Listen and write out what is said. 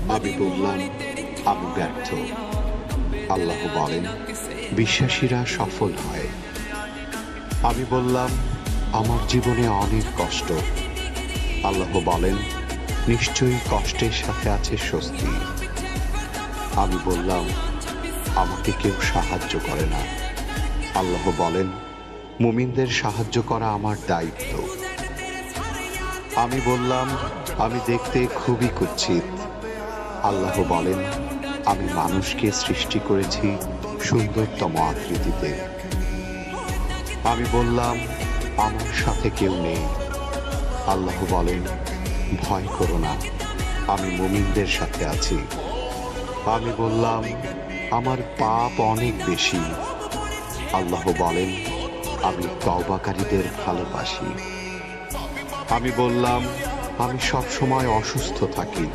আমি বললাম, আমি ব্যর্থ। আল্লাহ বলেন, বিশ্বাসীরা সফল হয়। আমি বললাম, আমার জীবনে অনেক কষ্ট। আল্লাহ বলেন, নিশ্চয়ই কষ্টের সাথে আছে স্বস্তি। আমি বললাম, আমাকে কেউ সাহায্য করে না। আল্লাহ বলেন, মুমিনদের সাহায্য করা আমার দায়িত্ব। আমি বললাম, আমি দেখতে খুবই কুৎসিত। আল্লাহ বলেন, আমি মানুষকে সৃষ্টি করেছি সুন্দরতম আকৃতিতে। আমি বললাম, আমার সাথে কেউ নেই। আল্লাহ বলেন, ভয় করো না, আমি মুমিনদের সাথে আছি। আমি বললাম, আমার পাপ অনেক বেশি। আল্লাহ বলেন, আমি তওবাকারীদের ভালোবাসি। আমি বললাম, আমি সব সময় অসুস্থ থাকি।